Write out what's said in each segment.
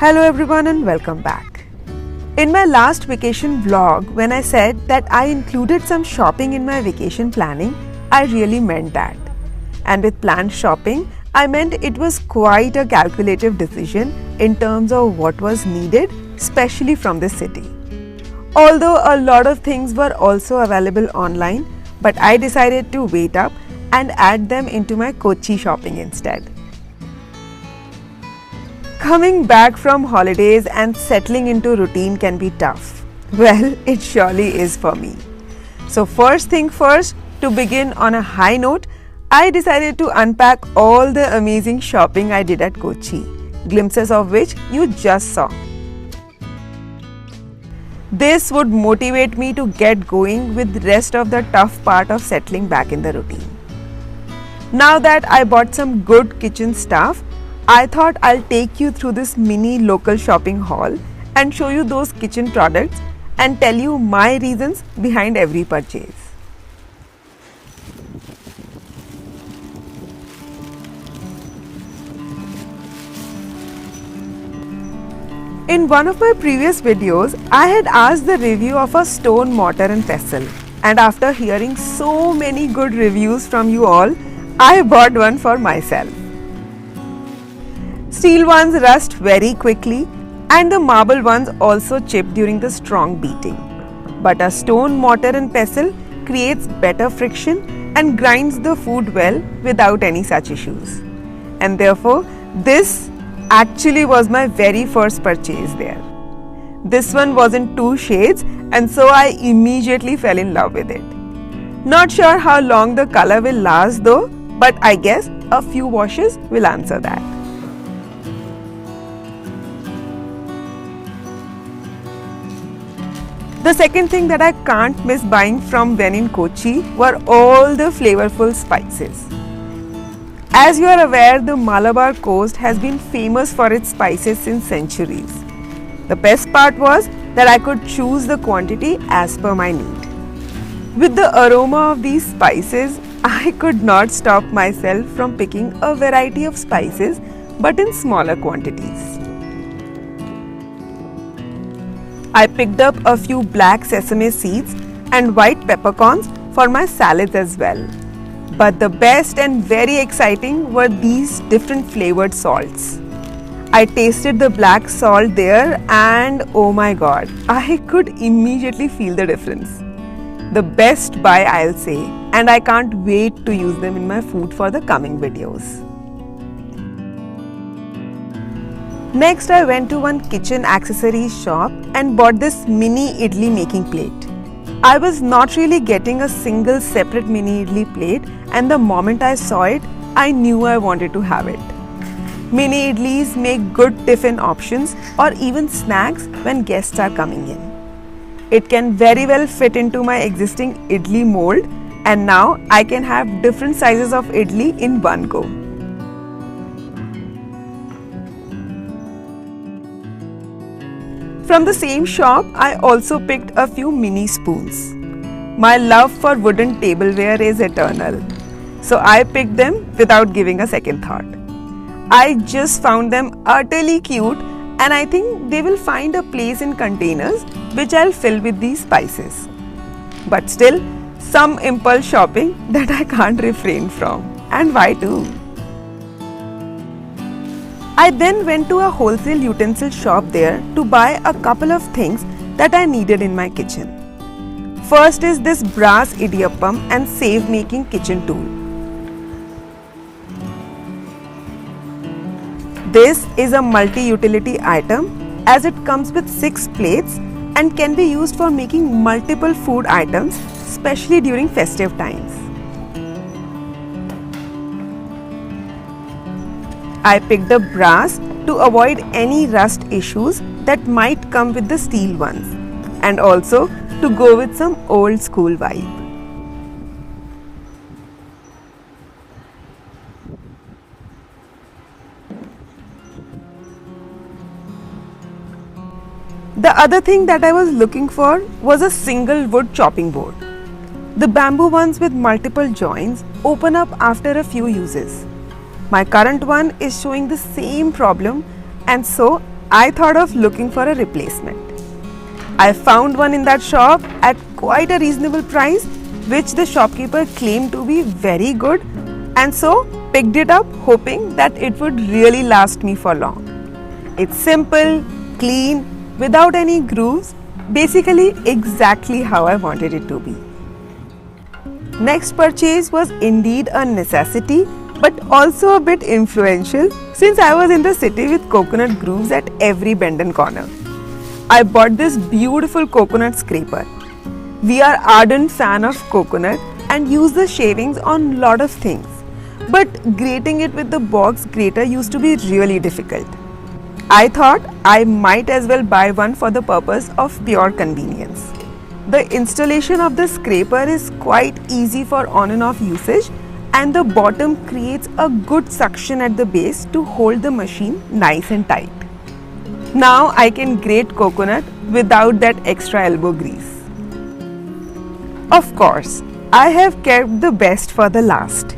Hello everyone and welcome back. In my last vacation vlog, when I said that I included some shopping in my vacation planning, I really meant that. And with planned shopping, I meant it was quite a calculative decision in terms of what was needed, especially from the city. Although a lot of things were also available online, but I decided to wait up and add them into my Kochi shopping instead. Coming back from holidays and settling into routine can be tough. Well, it surely is for me. So first thing first, to begin on a high note, I decided to unpack all the amazing shopping I did at Kochi, glimpses of which you just saw. This would motivate me to get going with the rest of the tough part of settling back in the routine. Now that I bought some good kitchen stuff, I thought I'll take you through this mini local shopping haul and show you those kitchen products and tell you my reasons behind every purchase. In one of my previous videos, I had asked the review of a stone mortar and pestle, and after hearing so many good reviews from you all, I bought one for myself. Steel ones rust very quickly and the marble ones also chip during the strong beating. But a stone mortar and pestle creates better friction and grinds the food well without any such issues. And therefore, this actually was my very first purchase there. This one was in 2 shades and so I immediately fell in love with it. Not sure how long the color will last though, but I guess a few washes will answer that. The second thing that I can't miss buying from when in Kochi were all the flavorful spices. As you are aware, the Malabar coast has been famous for its spices since centuries. The best part was that I could choose the quantity as per my need. With the aroma of these spices, I could not stop myself from picking a variety of spices but in smaller quantities. I picked up a few black sesame seeds and white peppercorns for my salads as well. But the best and very exciting were these different flavored salts. I tasted the black salt there and oh my god, I could immediately feel the difference. The best buy, I'll say, and I can't wait to use them in my food for the coming videos. Next, I went to one kitchen accessories shop and bought this mini idli making plate. I was not really getting a single separate mini idli plate, and the moment I saw it, I knew I wanted to have it. Mini idlis make good tiffin options or even snacks when guests are coming in. It can very well fit into my existing idli mold, and now I can have different sizes of idli in one go. From the same shop, I also picked a few mini spoons. My love for wooden tableware is eternal, so I picked them without giving a second thought. I just found them utterly cute and I think they will find a place in containers which I'll fill with these spices. But still, some impulse shopping that I can't refrain from. And why too? I then went to a wholesale utensil shop there to buy a couple of things that I needed in my kitchen. First is this brass idiyappam and save making kitchen tool. This is a multi-utility item as it comes with 6 plates and can be used for making multiple food items, especially during festive times. I picked up brass to avoid any rust issues that might come with the steel ones, and also to go with some old school vibe. The other thing that I was looking for was a single wood chopping board. The bamboo ones with multiple joints open up after a few uses. My current one is showing the same problem, and so I thought of looking for a replacement. I found one in that shop at quite a reasonable price, which the shopkeeper claimed to be very good, and so picked it up hoping that it would really last me for long. It's simple, clean, without any grooves, basically exactly how I wanted it to be. Next purchase was indeed a necessity, but also a bit influential since I was in the city with coconut grooves at every bend and corner. I bought this beautiful coconut scraper. We are ardent fan of coconut and use the shavings on lot of things, but grating it with the box grater used to be really difficult. I thought I might as well buy one for the purpose of pure convenience. The installation of the scraper is quite easy for on and off usage, and the bottom creates a good suction at the base to hold the machine nice and tight. Now I can grate coconut without that extra elbow grease. Of course, I have kept the best for the last.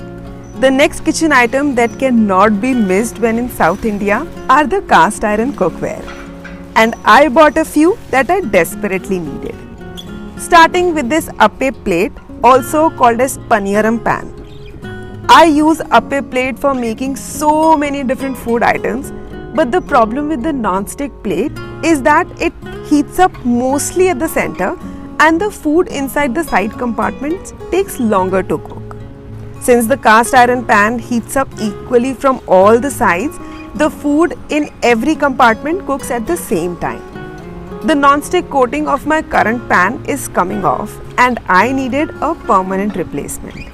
The next kitchen item that cannot be missed when in South India are the cast iron cookware. And I bought a few that I desperately needed. Starting with this appe plate, also called as paniyaram pan. I use appe plate for making so many different food items, but the problem with the non-stick plate is that it heats up mostly at the center and the food inside the side compartments takes longer to cook. Since the cast iron pan heats up equally from all the sides, the food in every compartment cooks at the same time. The non-stick coating of my current pan is coming off and I needed a permanent replacement.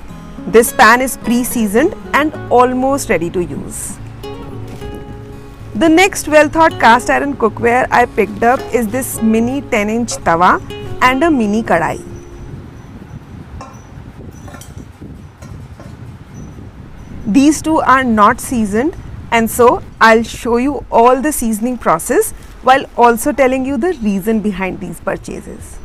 This pan is pre-seasoned and almost ready to use. The next well-thought cast iron cookware I picked up is this mini 10-inch tawa and a mini kadai. These two are not seasoned, and so I'll show you all the seasoning process while also telling you the reason behind these purchases.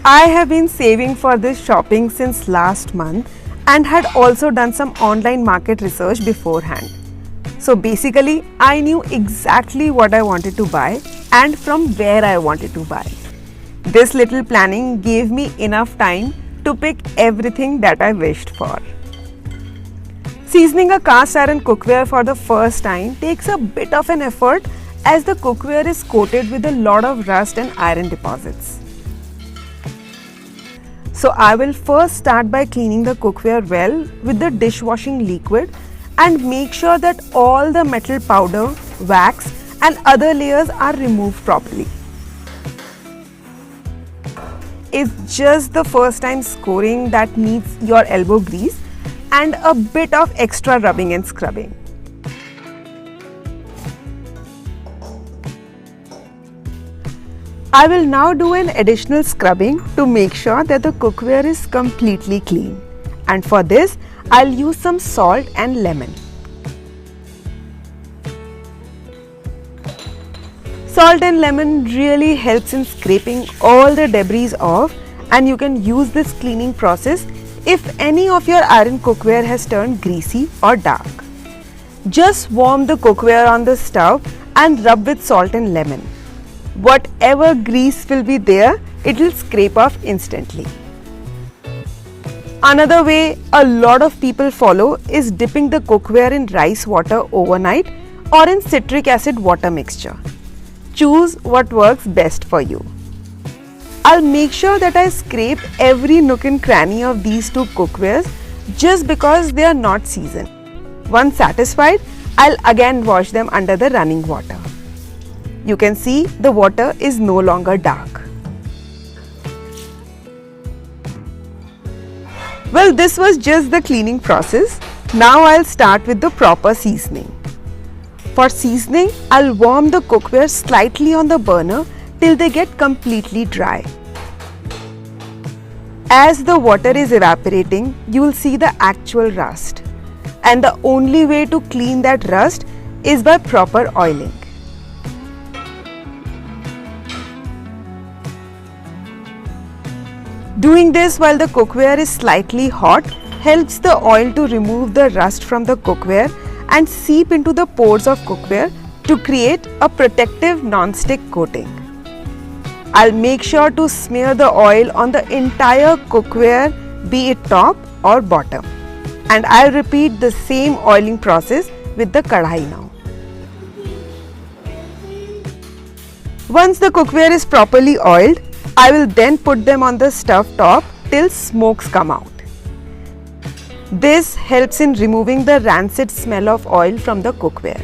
I have been saving for this shopping since last month and had also done some online market research beforehand. So basically, I knew exactly what I wanted to buy and from where I wanted to buy. This little planning gave me enough time to pick everything that I wished for. Seasoning a cast iron cookware for the first time takes a bit of an effort as the cookware is coated with a lot of rust and iron deposits. So I will first start by cleaning the cookware well with the dishwashing liquid and make sure that all the metal powder, wax and other layers are removed properly. It's just the first time scoring that needs your elbow grease and a bit of extra rubbing and scrubbing. I will now do an additional scrubbing to make sure that the cookware is completely clean, and for this I'll use some salt and lemon. Salt and lemon really helps in scraping all the debris off, and you can use this cleaning process if any of your iron cookware has turned greasy or dark. Just warm the cookware on the stove and rub with salt and lemon. Whatever grease will be there, it will scrape off instantly. Another way a lot of people follow is dipping the cookware in rice water overnight or in citric acid water mixture. Choose what works best for you. I'll make sure that I scrape every nook and cranny of these two cookwares just because they are not seasoned. Once satisfied, I'll again wash them under the running water. You can see the water is no longer dark. Well, this was just the cleaning process. Now I'll start with the proper seasoning. For seasoning, I'll warm the cookware slightly on the burner till they get completely dry. As the water is evaporating, you will see the actual rust. And the only way to clean that rust is by proper oiling. Doing this while the cookware is slightly hot helps the oil to remove the rust from the cookware and seep into the pores of cookware to create a protective non-stick coating. I'll make sure to smear the oil on the entire cookware, be it top or bottom. And I'll repeat the same oiling process with the kadhai now. Once the cookware is properly oiled, I will then put them on the stove top till smokes come out. This helps in removing the rancid smell of oil from the cookware.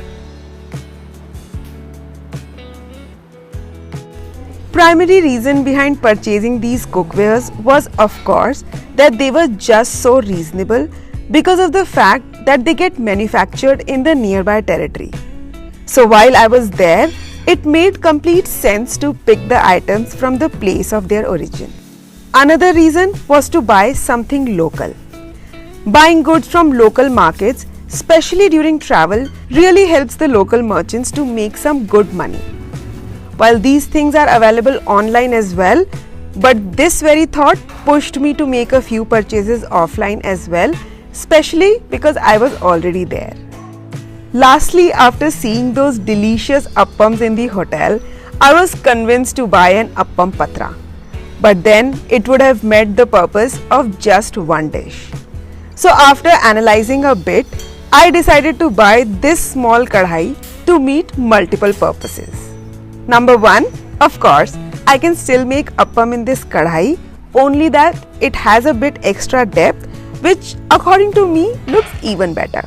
Primary reason behind purchasing these cookwares was, of course, that they were just so reasonable because of the fact that they get manufactured in the nearby territory. So while I was there, it made complete sense to pick the items from the place of their origin. Another reason was to buy something local. Buying goods from local markets, especially during travel, really helps the local merchants to make some good money. While these things are available online as well, but this very thought pushed me to make a few purchases offline as well, especially because I was already there. Lastly, after seeing those delicious appams in the hotel, I was convinced to buy an appam patra. But then it would have met the purpose of just one dish. So after analyzing a bit, I decided to buy this small kadhai to meet multiple purposes. Number 1, of course, I can still make appam in this kadhai, only that it has a bit extra depth, which according to me looks even better.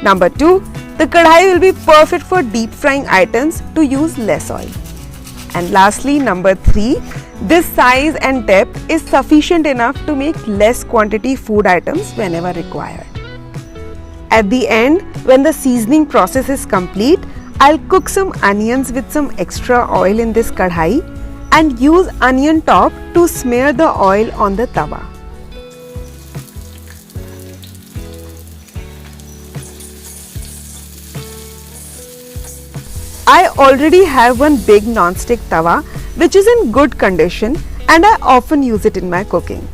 Number 2, the kadhai will be perfect for deep frying items to use less oil. And lastly, number 3, this size and depth is sufficient enough to make less quantity food items whenever required. At the end, when the seasoning process is complete, I'll cook some onions with some extra oil in this kadhai and use onion top to smear the oil on the tawa. I already have one big non-stick tawa which is in good condition and I often use it in my cooking.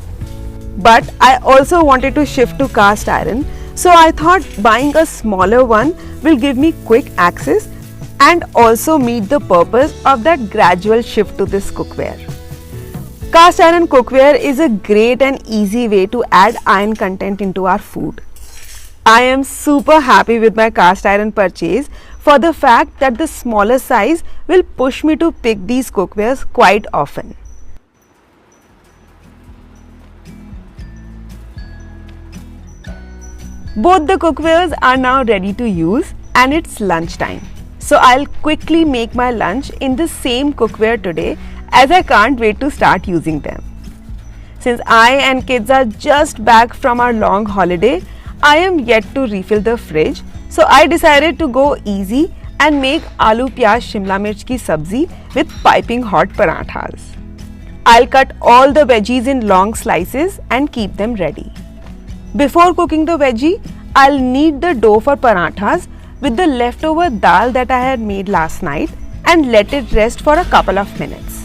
But I also wanted to shift to cast iron, so I thought buying a smaller one will give me quick access and also meet the purpose of that gradual shift to this cookware. Cast iron cookware is a great and easy way to add iron content into our food. I am super happy with my cast iron purchase for the fact that the smaller size will push me to pick these cookwares quite often. Both the cookwares are now ready to use and it's lunchtime. So I'll quickly make my lunch in the same cookware today as I can't wait to start using them. Since I and kids are just back from our long holiday, I am yet to refill the fridge, so I decided to go easy and make aloo pyaz shimla mirch ki sabzi with piping hot parathas. I'll cut all the veggies in long slices and keep them ready. Before cooking the veggie, I'll knead the dough for parathas with the leftover dal that I had made last night and let it rest for a couple of minutes.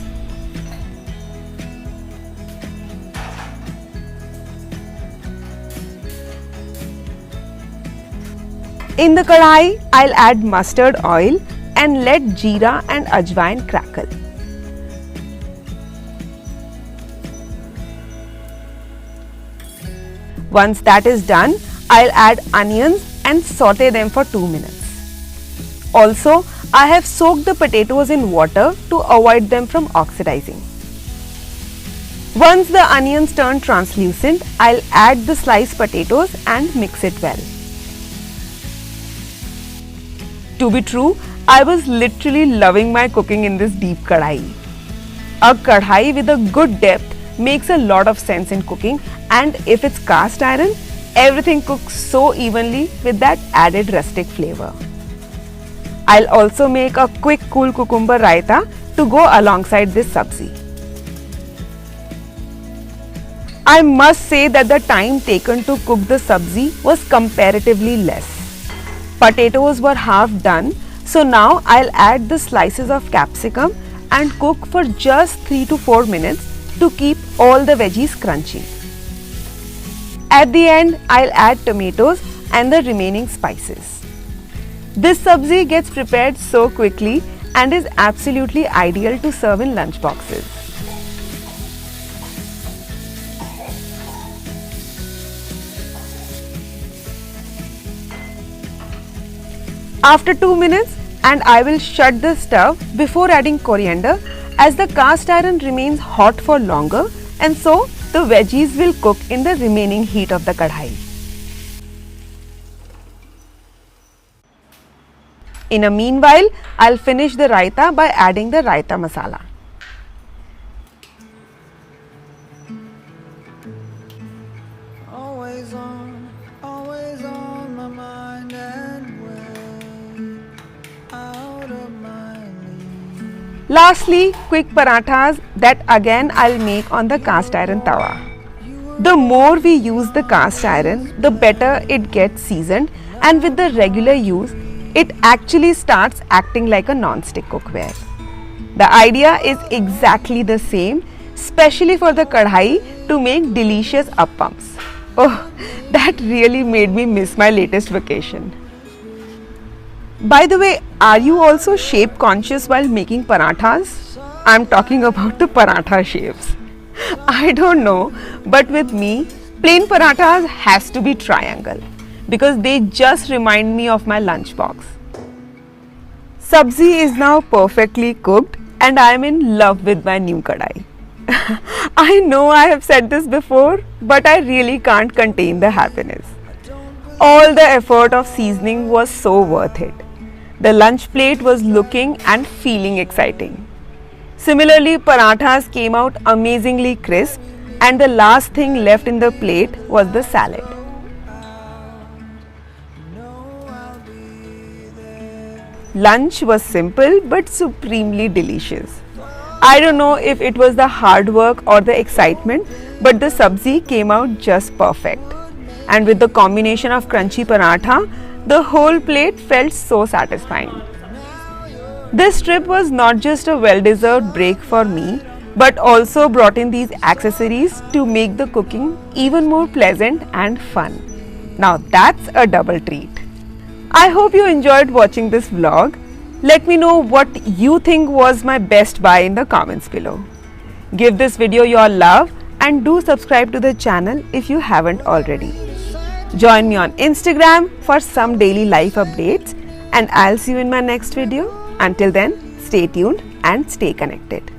In the kadhai, I'll add mustard oil and let jeera and ajwain crackle. Once that is done, I'll add onions and saute them for 2 minutes. Also, I have soaked the potatoes in water to avoid them from oxidizing. Once the onions turn translucent, I'll add the sliced potatoes and mix it well. To be true, I was literally loving my cooking in this deep kadhai. A kadhai with a good depth makes a lot of sense in cooking, and if it's cast iron, everything cooks so evenly with that added rustic flavor. I'll also make a quick cool cucumber raita to go alongside this sabzi. I must say that the time taken to cook the sabzi was comparatively less. Potatoes were half done, so now I'll add the slices of capsicum and cook for just 3 to 4 minutes to keep all the veggies crunchy. At the end, I'll add tomatoes and the remaining spices. This sabzi gets prepared so quickly and is absolutely ideal to serve in lunch boxes. After 2 minutes, and I will shut the stove before adding coriander, as the cast iron remains hot for longer, and so the veggies will cook in the remaining heat of the kadhai. In a meanwhile, I'll finish the raita by adding the Raita Masala. Always on my mind and way out of my league. Lastly, quick parathas that again I'll make on the cast iron tawa. The more we use the cast iron, the better it gets seasoned, and with the regular use, it actually starts acting like a non-stick cookware. The idea is exactly the same, especially for the kadhai to make delicious appams. Oh, that really made me miss my latest vacation. By the way, are you also shape conscious while making parathas? I'm talking about the paratha shapes. I don't know, but with me, plain parathas has to be triangle because they just remind me of my lunchbox. Sabzi is now perfectly cooked and I am in love with my new kadai. I know I have said this before, but I really can't contain the happiness. All the effort of seasoning was so worth it. The lunch plate was looking and feeling exciting. Similarly, parathas came out amazingly crisp, and the last thing left in the plate was the salad. Lunch was simple but supremely delicious. I don't know if it was the hard work or the excitement, but the sabzi came out just perfect. And with the combination of crunchy paratha, the whole plate felt so satisfying. This trip was not just a well-deserved break for me, but also brought in these accessories to make the cooking even more pleasant and fun. Now that's a double treat. I hope you enjoyed watching this vlog. Let me know what you think was my best buy in the comments below. Give this video your love and do subscribe to the channel if you haven't already. Join me on Instagram for some daily life updates, and I'll see you in my next video. Until then, stay tuned and stay connected.